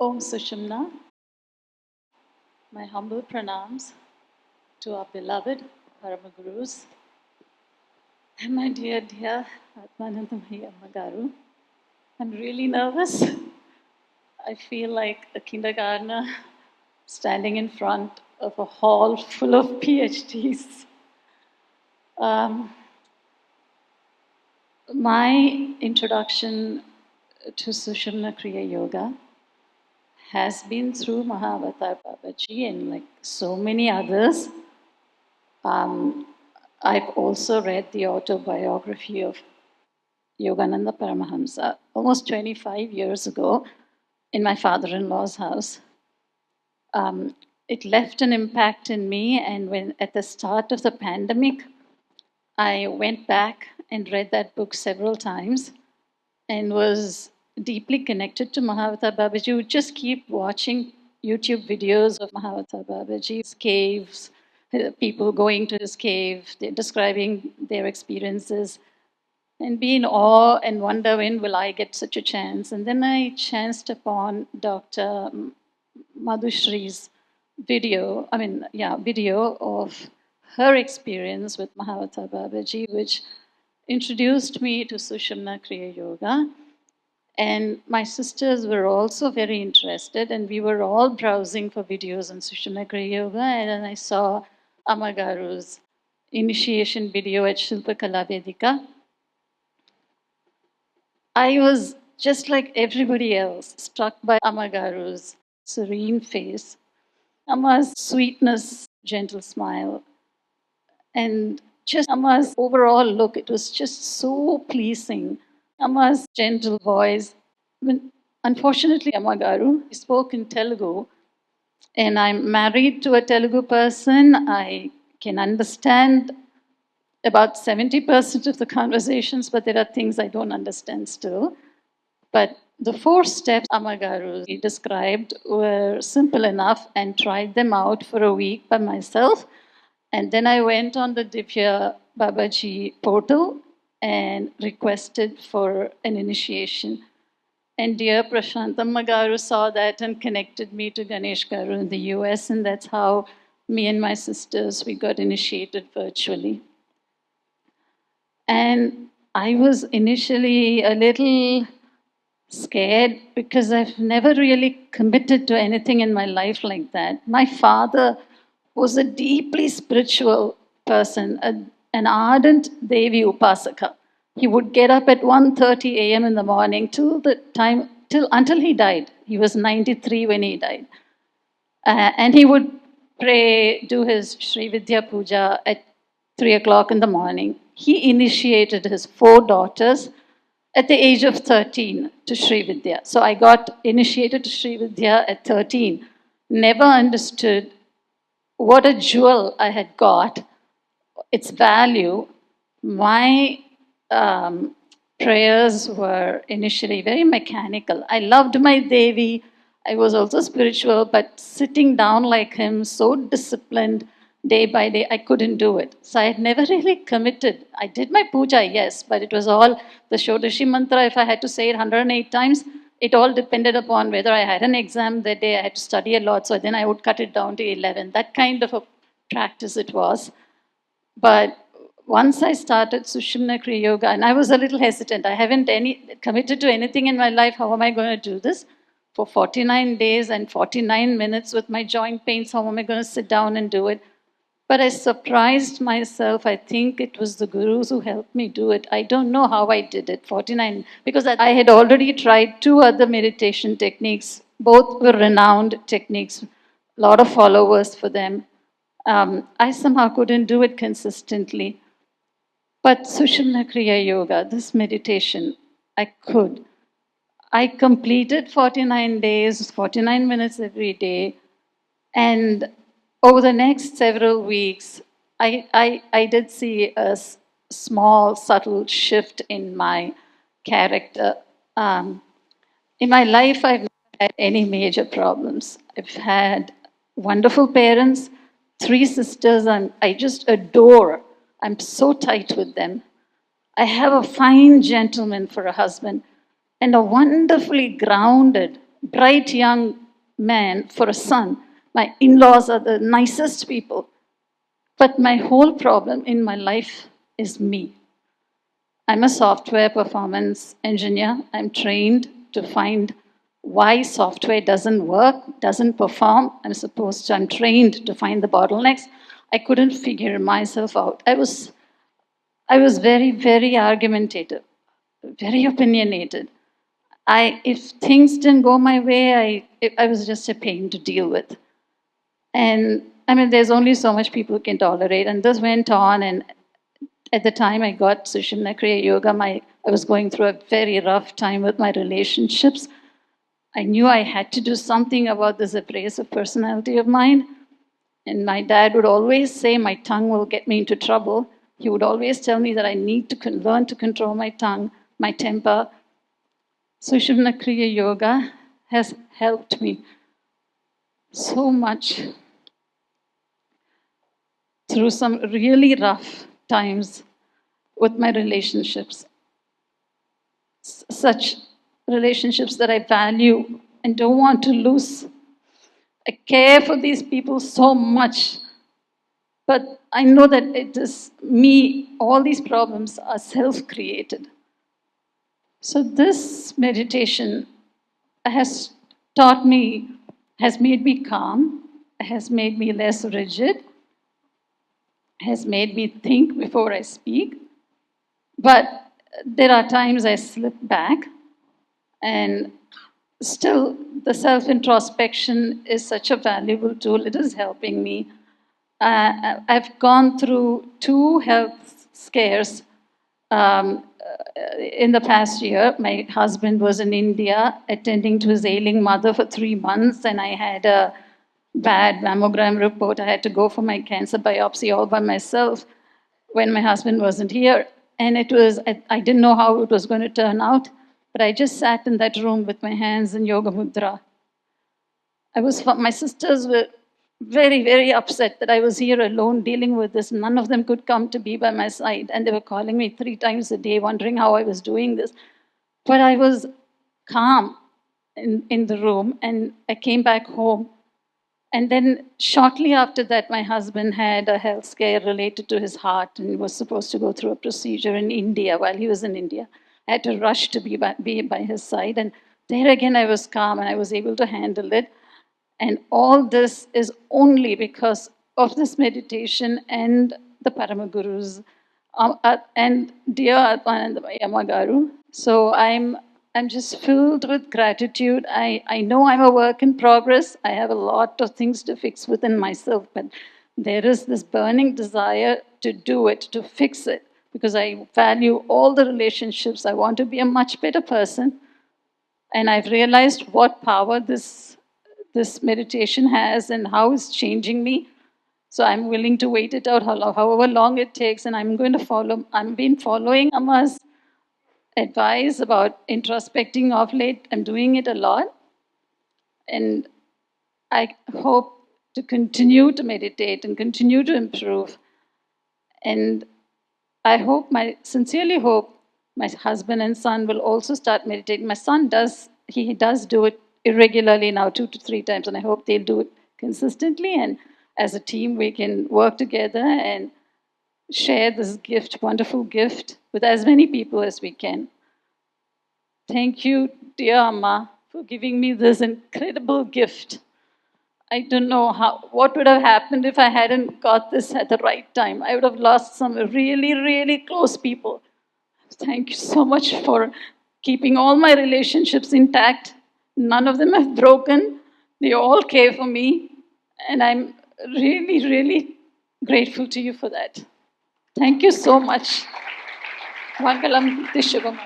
Om Sushumna, my humble pranams to our beloved Ammagurus and my dear Atmanandamai Ammagaru. I'm really nervous. I feel like a kindergartner standing in front of a hall full of PhDs. My introduction to Sushumna Kriya Yoga has been through Mahavatar Babaji and like so many others. I've also read the autobiography of Yogananda Paramahamsa almost 25 years ago in my father-in-law's house. It left an impact in me, and when at the start of the pandemic, I went back and read that book several times and was deeply connected to Mahavatar Babaji. We would just keep watching YouTube videos of Mahavatar Babaji's caves, people going to his cave, describing their experiences, and be in awe and wonder, when will I get such a chance? And then I chanced upon Dr. Madhushree's video of her experience with Mahavatar Babaji, which introduced me to Sushumna Kriya Yoga. And my sisters were also very interested, and we were all browsing for videos on Sushumna Kriya Yoga, and then I saw Ammagaru's initiation video at Shilpakala Vedika. I was just like everybody else, struck by Ammagaru's serene face, Amma's sweetness, gentle smile, and just Amma's overall look. It was just so pleasing. Amma's gentle voice. Unfortunately, Ammagaru spoke in Telugu, and I'm married to a Telugu person. I can understand about 70% of the conversations, but there are things I don't understand still. But the 4 steps Ammagaru described were simple enough, and tried them out for a week by myself. And then I went on the Divya Babaji portal and requested for an initiation. And dear Prashant Ammagaru saw that and connected me to Ganesh Garu in the US, and that's how me and my sisters, we got initiated virtually. And I was initially a little scared because I've never really committed to anything in my life like that. My father was a deeply spiritual person, an ardent Devi Upasaka. He would get up at 1:30 a.m. in the morning until he died. He was 93 when he died. And he would pray, do his Sri Vidya Puja at 3 o'clock in the morning. He initiated his 4 daughters at the age of 13 to Sri Vidya. So I got initiated to Sri Vidya at 13. Never understood what a jewel I had got, its value. My prayers were initially very mechanical. I loved my Devi. I was also spiritual, but sitting down like him, so disciplined, day by day, I couldn't do it. So I had never really committed. I did my puja, yes, but it was all the Shodashi mantra. If I had to say it 108 times, it all depended upon whether I had an exam that day. I had to study a lot, so then I would cut it down to 11. That kind of a practice it was. But once I started Sushumna Kriya Yoga, and I was a little hesitant. I haven't committed to anything in my life. How am I going to do this? For 49 days and 49 minutes with my joint pains, how am I going to sit down and do it? But I surprised myself. I think it was the gurus who helped me do it. I don't know how I did it, 49, because I had already tried 2 other meditation techniques. Both were renowned techniques, a lot of followers for them. I somehow couldn't do it consistently. But Sushumna Kriya Yoga, this meditation, I could. I completed 49 days, 49 minutes every day, and over the next several weeks, I did see a small, subtle shift in my character. In my life, I've never had any major problems. I've had wonderful parents, 3 sisters, and I just adore. I'm so tight with them. I have a fine gentleman for a husband and a wonderfully grounded, bright young man for a son. My in-laws are the nicest people. But my whole problem in my life is me. I'm a software performance engineer. I'm trained to find why software doesn't work, doesn't perform. I'm trained to find the bottlenecks. I couldn't figure myself out. I was very, very argumentative, very opinionated. If things didn't go my way, I was just a pain to deal with. And I mean, there's only so much people can tolerate. And this went on. And at the time I got Sushumna Kriya Yoga, I was going through a very rough time with my relationships. I knew I had to do something about this abrasive personality of mine. And my dad would always say my tongue will get me into trouble. He would always tell me that I need to learn to control my tongue, my temper. Sushumna Kriya Yoga has helped me so much through some really rough times with my relationships. Such relationships that I value and don't want to lose. I care for these people so much, but I know that it is me, all these problems are self-created. So this meditation has made me calm, has made me less rigid, has made me think before I speak. But there are times I slip back, and still the self-introspection is such a valuable tool. It is helping me. I've gone through 2 health scares in the past year. My husband was in India attending to his ailing mother for 3 months, and I had a bad mammogram report. I had to go for my cancer biopsy all by myself when my husband wasn't here. And I didn't know how it was going to turn out, but I just sat in that room with my hands in yoga mudra. My sisters were very, very upset that I was here alone dealing with this. None of them could come to be by my side. And they were calling me 3 times a day, wondering how I was doing this. But I was calm in the room, and I came back home. And then shortly after that, my husband had a health scare related to his heart and was supposed to go through a procedure in India while he was in India. I had to rush to be by his side. And there again, I was calm and I was able to handle it. And all this is only because of this meditation and the Paramagurus and dear Ammagaru. So I'm just filled with gratitude. I know I'm a work in progress. I have a lot of things to fix within myself, but there is this burning desire to do it, to fix it, because I value all the relationships. I want to be a much better person. And I've realized what power this meditation has and how it's changing me. So I'm willing to wait it out however long it takes, and I'm been following Amma's advice about introspecting of late. I'm doing it a lot. And I hope to continue to meditate and continue to improve. And sincerely hope my husband and son will also start meditating. My son does do it irregularly now, 2 to 3 times, and I hope they'll do it consistently. And as a team, we can work together and share this gift, wonderful gift, with as many people as we can. Thank you, dear Amma, for giving me this incredible gift. I don't know what would have happened if I hadn't got this at the right time. I would have lost some really, really close people. Thank you so much for keeping all my relationships intact. None of them have broken. They all care for me. And I'm really, really grateful to you for that. Thank you so much. Mangalam Tishubam.